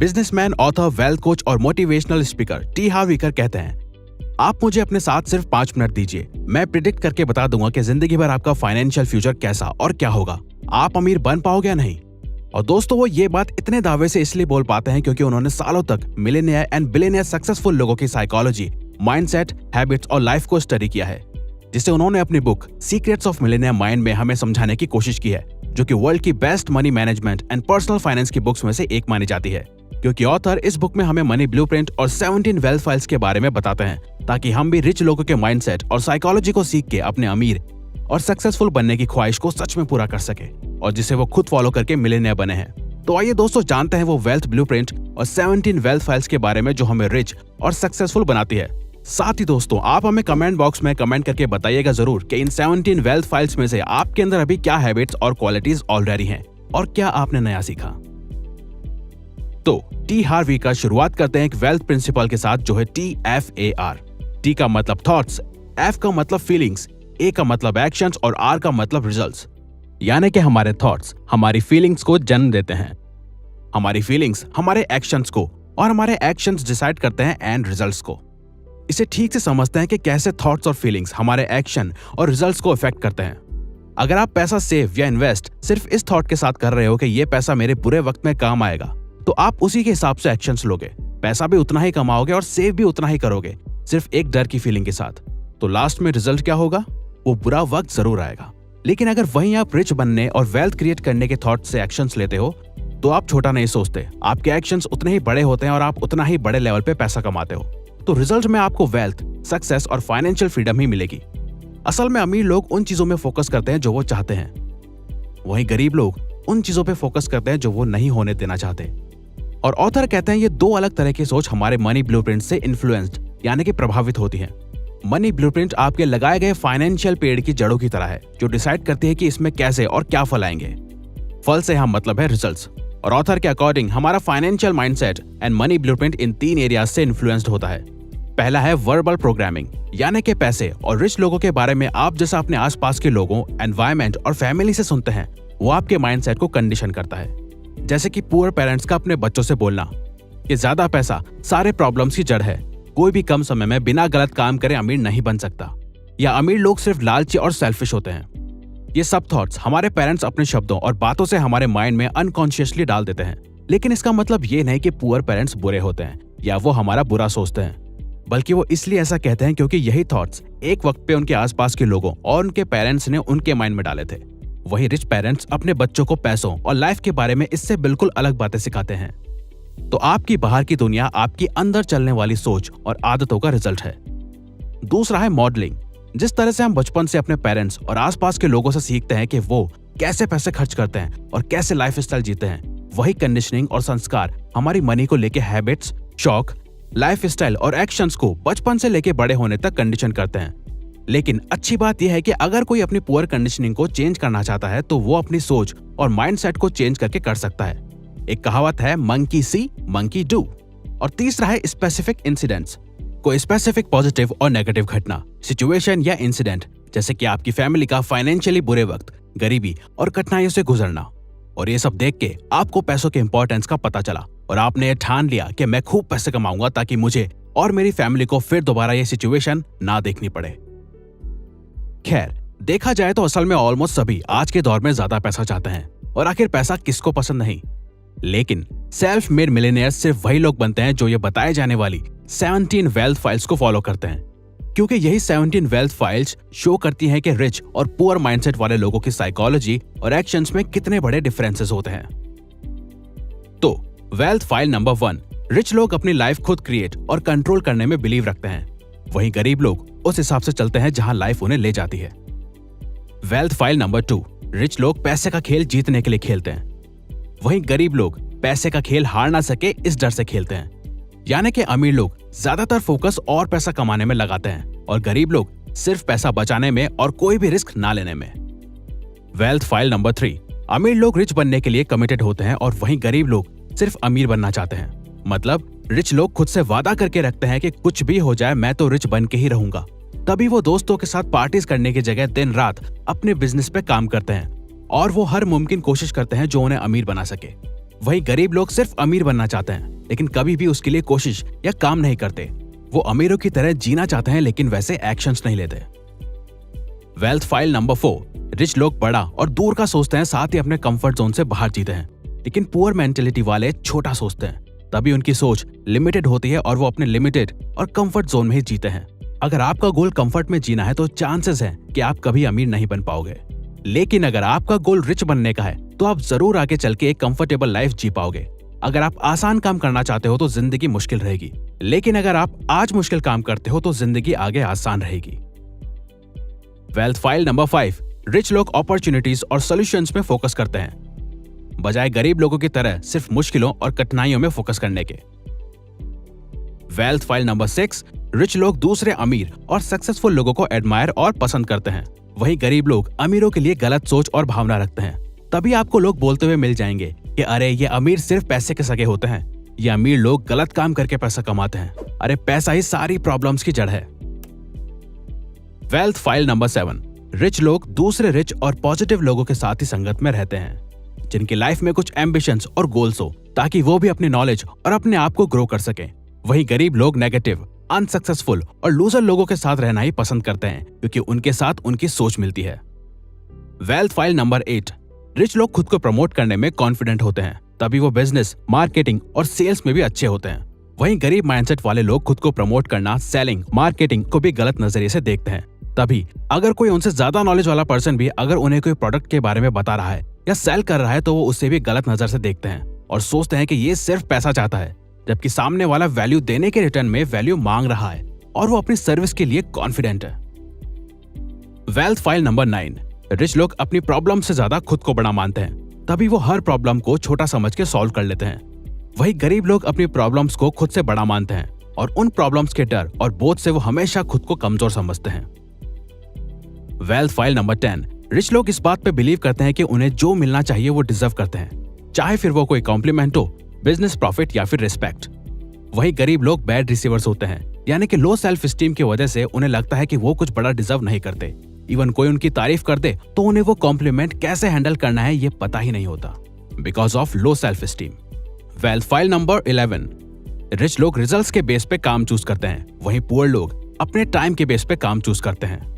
Businessman, author, wealth coach और motivational speaker T हार्व इकर कहते हैं, आप मुझे अपने साथ सिर्फ 5 मिनट दीजिए, मैं प्रिडिक्ट करके बता दूंगा कि जिंदगी भर आपका फाइनेंशियल फ्यूचर कैसा और क्या होगा, आप अमीर बन पाओगे या नहीं। और दोस्तों, वो ये बात इतने दावे से इसलिए बोल पाते हैं क्योंकि उन्होंने सालों तक मिलियनियर एंड बिलियनियर सक्सेसफुल लोगों की साइकोलॉजी, माइंडसेट, हैबिट्स और लाइफ को स्टडी किया है, जिसे उन्होंने अपनी book secrets of millionaire mind में हमें समझाने की कोशिश की है, जो कि वर्ल्ड की best money management and personal finance की बुक्स में से एक मानी जाती है। क्योंकि ऑथर इस बुक में हमें मनी ब्लूप्रिंट और 17 वेल्थ फाइल्स के बारे में बताते हैं, ताकि हम भी रिच लोगों के माइंडसेट और साइकोलॉजी को सीख के अपने अमीर और सक्सेसफुल बनने की ख्वाहिश को सच में पूरा कर सके और जिसे वो खुद फॉलो करके मिलियनियर बने हैं। तो आइए दोस्तों, जानते हैं वो वेल्थ ब्लूप्रिंट और 17 वेल्थ फाइल्स के बारे में जो हमें रिच और सक्सेसफुल बनाती है। साथ ही दोस्तों, आप हमें कमेंट बॉक्स में कमेंट करके बताइएगा जरूर कि इन 17 वेल्थ फाइल्स में से आपके अंदर अभी क्या हैबिट्स और क्वालिटीज ऑलरेडी हैं और क्या आपने नया सीखा। तो टी हार्व का शुरुआत करते हैं एक वेल्थ प्रिंसिपल के साथ, जो है TFAR। टी का मतलब थॉट्स, एफ का मतलब फीलिंग्स, ए का मतलब एक्शंस और आर का मतलब रिजल्ट्स। यानी कि हमारे थॉट्स हमारी फीलिंग्स को जन्म देते हैं, हमारी फीलिंग्स हमारे एक्शंस को और हमारे एक्शंस डिसाइड करते हैं एंड रिजल्ट्स को। इसे ठीक से समझते हैं कि कैसे थॉट्स और फीलिंग्स हमारे एक्शन और रिजल्ट्स को इफेक्ट करते हैं। अगर आप पैसा सेव या इन्वेस्ट सिर्फ इस थॉट के साथ कर रहे हो कि ये पैसा मेरे बुरे वक्त में काम आएगा, तो आप उसी के हिसाब से एक्शंस लोगे, पैसा भी उतना ही कमाओगे और सेव भी उतना ही करोगे, सिर्फ एक डर की फीलिंग के साथ। तो लास्ट में रिजल्ट क्या होगा? वो बुरा वक्त जरूर आएगा। लेकिन अगर वहीं आप रिच बनने और वेल्थ क्रिएट करने के थॉट से एक्शंस लेते हो, तो आप छोटा नहीं सोचते, आपके एक्शंस उतने ही बड़े होते हैं और आप उतना ही बड़े लेवल पे पैसा कमाते हो। तो रिजल्ट में आपको वेल्थ, सक्सेस और फाइनेंशियल फ्रीडम ही मिलेगी। असल में अमीर लोग उन चीजों में फोकस करते हैं जो वो चाहते हैं, वहीं गरीब लोग उन चीजों पे फोकस करते हैं जो वो नहीं होने देना चाहते। और ऑथर कहते हैं ये 2 अलग तरह की सोच हमारे मनी ब्लूप्रिंट से इन्फ्लुएंस्ड यानी कि प्रभावित होती है। मनी ब्लूप्रिंट आपके लगाए गए फाइनेंशियल पेड़ की जड़ों की तरह है, जो डिसाइड करती है कि इसमें कैसे और क्या फल आएंगे। फल से हम मतलब है रिजल्ट्स। और ऑथर के अकॉर्डिंग हमारा financial mindset and money blueprint in 3 areas से इन्फ्लुएंस्ड होता है। पहला है वर्बल प्रोग्रामिंग, यानी कि पैसे और रिच लोगों के बारे में आप जैसा अपने आसपास के लोगों, एनवायरमेंट और फैमिली से सुनते हैं, वो आपके माइंडसेट को कंडीशन करता है। जैसे कि पुअर पेरेंट्स का अपने बच्चों से बोलना कि ज्यादा पैसा सारे प्रॉब्लम्स की जड़ है, कोई भी कम समय में बिना गलत काम करे अमीर नहीं बन सकता, या अमीर लोग सिर्फ लालची और सेल्फिश होते हैं। ये सब थॉट्स हमारे पेरेंट्स अपने शब्दों और बातों से हमारे माइंड में अनकॉन्शियसली डाल देते हैं। लेकिन इसका मतलब ये नहीं कि पुअर पेरेंट्स बुरे होते हैं या वो हमारा बुरा सोचते हैं, बल्कि वो इसलिए ऐसा कहते हैं क्योंकि यही थॉट्स एक वक्त पे उनके आसपास के लोगों और उनके पेरेंट्स ने उनके माइंड में डाले थे। वही रिच पेरेंट्स अपने बच्चों को पैसों और लाइफ के बारे में इससे बिल्कुल अलग बातें सिखाते हैं। तो आपकी बाहर की दुनिया आपकी अंदर चलने वाली सोच और आदतों का रिजल्ट है। दूसरा है मॉडलिंग। जिस तरह से हम बचपन से अपने पेरेंट्स और आसपास के लोगों से सीखते हैं कि वो कैसे पैसे खर्च करते हैं और कैसे लाइफस्टाइल जीते हैं, वही कंडीशनिंग और संस्कार हमारी मनी को लेके हैबिट्स, शौक, लाइफस्टाइल और एक्शंस को बचपन से लेके बड़े होने तक कंडीशन करते हैं। लेकिन अच्छी बात यह है कि अगर कोई अपनी पुअर कंडीशनिंग को चेंज करना चाहता है, तो वो अपनी सोच और माइंडसेट को चेंज करके कर सकता है। एक कहावत है, मंकी सी मंकी डू। और तीसरा है स्पेसिफिक इंसिडेंट्स। कोई स्पेसिफिक पॉजिटिव और नेगेटिव घटना, सिचुएशन या इंसिडेंट, जैसे कि आपकी फैमिली का फाइनेंशियली बुरे वक्त, गरीबी और कठिनाइयों से गुजरना। और ये सब देख के आपको पैसों के इंपॉर्टेंस का पता चला और आपने ये ठान लिया कि मैं खूब पैसे कमाऊंगा ताकि मुझे और मेरी फैमिली को फिर दोबारा ये सिचुएशन ना देखनी पड़े। खैर, देखा जाए तो असल में ऑलमोस्ट सभी आज के दौर में ज्यादा पैसा चाहते हैं, और आखिर पैसा किसको पसंद नहीं। लेकिन सेल्फ मेड मिलियनियर्स सिर्फ वही लोग बनते हैं जो ये बताए जाने वाली 17 वेल्थ फाइल्स को फॉलो करते हैं, क्योंकि यही 17 वेल्थ फाइल्स शो करती हैं कि रिच और पुअर माइंडसेट वाले लोगों की साइकोलॉजी और एक्शंस में कितने बड़े डिफरेंसेस होते हैं। तो वेल्थ फाइल नंबर 1, रिच लोग अपनी लाइफ खुद क्रिएट और कंट्रोल करने में बिलीव रखते हैं, वहीं गरीब लोग उस हिसाब से चलते हैं जहां लाइफ उन्हें ले जाती है। वेल्थ फाइल नंबर 2, रिच लोग पैसे का खेल जीतने के लिए खेलते हैं, वहीं गरीब लोग पैसे का खेल हार ना सके इस डर से खेलते हैं। यानी कि अमीर लोग ज्यादातर फोकस और पैसा कमाने में लगाते हैं और गरीब लोग सिर्फ पैसा बचाने में और कोई भी रिस्क ना लेने में। वेल्थ फाइल नंबर 3, अमीर लोग रिच बनने के लिए कमिटेड होते हैं और वहीं गरीब लोग सिर्फ अमीर बनना चाहते हैं। मतलब रिच लोग खुद से वादा करके रखते हैं कि कुछ भी हो जाए मैं तो रिच बन के ही रहूंगा। तभी वो दोस्तों के साथ पार्टीज करने की जगह दिन रात अपने बिजनेस पे काम करते हैं और वो हर मुमकिन कोशिश करते हैं जो उन्हें अमीर बना सके। वहीं गरीब लोग सिर्फ अमीर बनना चाहते हैं लेकिन कभी भी उसके लिए कोशिश या काम नहीं करते। वो अमीरों की तरह जीना चाहते हैं लेकिन वैसे एक्शंस नहीं लेते। वेल्थ फाइल नंबर 4, रिच लोग बड़ा और दूर का सोचते हैं, साथ ही अपने कंफर्ट जोन से बाहर जीते हैं। लेकिन पुअर मेंटेलिटी वाले छोटा सोचते हैं, तभी उनकी सोच लिमिटेड होती है और वो अपने लिमिटेड और कंफर्ट जोन में ही जीते हैं। अगर आपका गोल कंफर्ट में जीना है तो चांसेस है कि आप कभी अमीर नहीं बन पाओगे। लेकिन अगर आपका गोल रिच बनने का है तो आप जरूर आगे चल के एक कंफर्टेबल लाइफ जी पाओगे। अगर आप आसान काम करना चाहते हो तो जिंदगी मुश्किल रहेगी, लेकिन अगर आप आज मुश्किल काम करते हो तो जिंदगी आगे आसान रहेगी। वेल्थ फाइल नंबर 5, रिच लोग अपॉर्चुनिटीज और सॉल्यूशंस में फोकस करते हैं, बजाय गरीब लोगों की तरह सिर्फ मुश्किलों और कठिनाइयों में फोकस करने के। वेल्थ फाइल नंबर 6, रिच लोग दूसरे अमीर और सक्सेसफुल लोगों को एडमायर और पसंद करते हैं, वहीं गरीब लोग अमीरों के लिए गलत सोच और भावना रखते हैं। तभी आपको लोग बोलते हुए मिल जाएंगे कि अरे ये अमीर सिर्फ पैसे के सगे होते हैं, ये अमीर लोग गलत काम करके पैसा कमाते हैं, अरे पैसा ही सारी प्रॉब्लम्स की जड़ है। वेल्थ फाइल नंबर 7, रिच लोग दूसरे रिच और पॉजिटिव लोगों के साथ ही संगत में रहते हैं, जिनकी लाइफ में कुछ एम्बिशंस और गोल्स हो ताकि वो भी अपनी नॉलेज और अपने आप को ग्रो कर सकें। वहीं गरीब लोग नेगेटिव, अनसक्सेसफुल और लूजर लोगों के साथ रहना ही पसंद करते हैं क्योंकि उनके साथ उनकी सोच मिलती है। वेल्थ फाइल नंबर 8, रिच लोग खुद को प्रमोट करने में कॉन्फिडेंट होते हैं, तभी वो बिजनेस, मार्केटिंग और सेल्स में भी अच्छे होते हैं। वहीं गरीब माइंडसेट वाले लोग खुद को प्रमोट करना, सेलिंग, मार्केटिंग को भी गलत नजरिए से देखते हैं। तभी अगर कोई उनसे ज्यादा नॉलेज वाला पर्सन भी अगर उन्हें कोई प्रोडक्ट के बारे में बता रहा है या सेल कर रहा है तो वो उससे भी गलत नजर से देखते हैं और सोचते हैं कि ये सिर्फ पैसा चाहता है, जबकि सामने वाला वैल्यू देने के रिटर्न में वैल्यू मांग रहा है और वो अपनी सर्विस के लिए कॉन्फिडेंट है। वेल्थ फाइल नंबर 9, रिच लोग अपनी प्रॉब्लम से ज्यादा खुद को बड़ा मानते हैं, तभी वो हर प्रॉब्लम को छोटा समझ के सॉल्व कर लेते हैं। वहीं गरीब लोग अपनी प्रॉब्लम्स को खुद से बड़ा मानते हैं और उन प्रॉब्लम्स के डर और बोझ से वो हमेशा खुद को कमजोर समझते हैं। वेल्थ फाइल नंबर 10, रिच लोग इस बात पे बिलीव करते हैं कि उन्हें जो मिलना चाहिए वो डिजर्व करते हैं, चाहे फिर वो कोई कॉम्प्लीमेंट हो, बिजनेस प्रॉफिट या फिर रिस्पेक्ट। वहीं गरीब लोग बैड रिसीवर्स होते हैं, यानी कि लो सेल्फ स्टीम की वजह से उन्हें लगता है कि वो कुछ बड़ा डिजर्व नहीं करते। इवन कोई उनकी तारीफ कर दे तो उन्हें वो कॉम्प्लीमेंट कैसे हैंडल करना है ये पता ही नहीं होता, because of low self esteem. Wealth file number 11, rich लोग रिजल्ट्स के बेस पे काम चूज करते हैं, वहीं पुअर लोग अपने टाइम के बेस पे काम चूज करते हैं।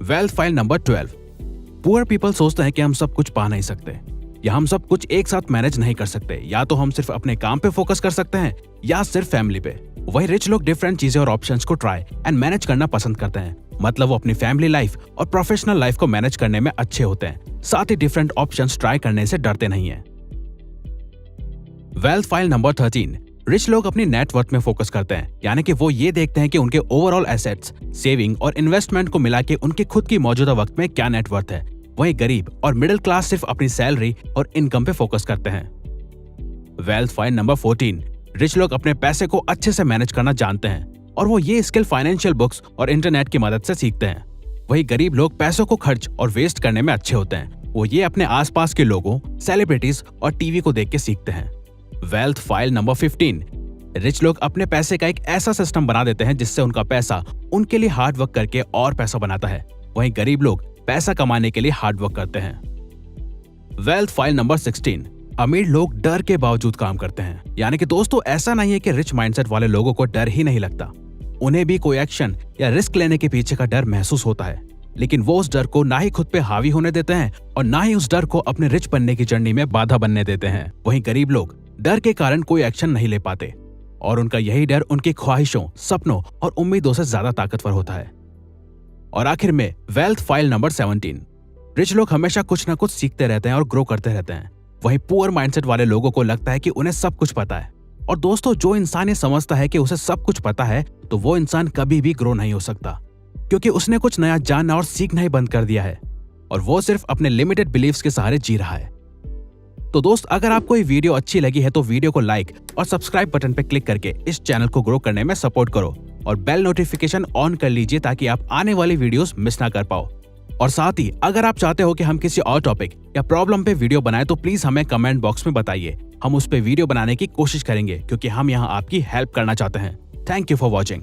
Wealth file number 12, poor people सोचते हैं कि हम सब कुछ पा नहीं सकते या हम सब कुछ एक साथ मैनेज नहीं कर सकते, या तो हम सिर्फ अपने काम पे फोकस कर सकते हैं या सिर्फ फैमिली पे। वही रिच लोग डिफरेंट चीजें और ऑप्शंस को ट्राई एंड मैनेज करना पसंद करते हैं, मतलब वो अपनी फैमिली लाइफ और प्रोफेशनल लाइफ को मैनेज करने में अच्छे होते हैं, साथ ही डिफरेंट ऑप्शंस ट्राई करने से डरते नहीं है। वेल्थ फाइल नंबर 13, रिच लोग अपनी नेटवर्थ में फोकस करते हैं, यानी कि वो ये देखते हैं कि उनके ओवरऑल एसेट्स, सेविंग और इन्वेस्टमेंट को मिला के उनके खुद की मौजूदा वक्त में क्या नेटवर्थ है। वहीं गरीब और मिडिल क्लास सिर्फ अपनी सैलरी और इनकम पे फोकस करते हैं। वेल्थ फाइल नंबर 14, रिच लोग अपने पैसे को अच्छे से मैनेज करना जानते हैं और वो ये स्किल फाइनेंशियल बुक्स और इंटरनेट की मदद से सीखते हैं। वहीं गरीब लोग पैसों को खर्च और वेस्ट करने में अच्छे होते हैं, वो ये अपने आसपास के लोगों, सेलिब्रिटीज और टीवी को देख के सीखते हैं। वेल्थ फाइल नंबर 15, रिच लोग अपने पैसे का एक ऐसा सिस्टम बना देते हैं जिससे उनका पैसा उनके लिए हार्ड वर्क करके और पैसा बनाता है, वहीं गरीब लोग पैसा कमाने के लिए हार्ड वर्क करते हैं। वेल्थ फाइल नंबर 16, अमीर लोग डर के बावजूद काम करते हैं, यानी कि दोस्तों ऐसा नहीं है कि रिच माइंडसेट वाले लोगों को डर ही नहीं लगता, उन्हें भी कोई एक्शन या रिस्क लेने के पीछे का डर महसूस होता है, लेकिन वो उस डर को ना ही खुद पे हावी होने देते हैं और ना ही उस डर को अपने रिच बनने की जर्नी में बाधा बनने देते हैं। वहीं गरीब लोग डर के कारण कोई एक्शन नहीं ले पाते और उनका यही डर उनकी ख्वाहिशों, सपनों और उम्मीदों से ज्यादा ताकतवर होता है। और आखिर में वेल्थ फाइल नंबर 17, रिच लोग हमेशा कुछ ना कुछ सीखते रहते हैं और ग्रो करते रहते हैं, वहीं पुअर माइंडसेट वाले लोगों को लगता है कि उन्हें सब कुछ पता है। और दोस्तों जो इंसान ये समझता है कि उसे सब कुछ पता है तो वो इंसान कभी भी ग्रो नहीं हो सकता, क्योंकि उसने कुछ नया जानना और सीखना ही बंद कर दिया है और वो सिर्फ अपने लिमिटेड बिलीव्स के सहारे जी रहा है। तो दोस्त अगर आपको ये वीडियो अच्छी लगी है तो वीडियो को लाइक और सब्सक्राइब बटन पे क्लिक करके इस चैनल को ग्रो करने में सपोर्ट करो और बेल नोटिफिकेशन ऑन कर लीजिए ताकि आप आने वाली वीडियोस मिस ना कर पाओ। और साथ ही अगर आप चाहते हो कि हम किसी और टॉपिक या प्रॉब्लम पे वीडियो बनाएं तो प्लीज हमें कमेंट बॉक्स में बताइए, हम उस पे वीडियो बनाने की कोशिश करेंगे क्योंकि हम यहाँ आपकी हेल्प करना चाहते हैं। Thank you for watching.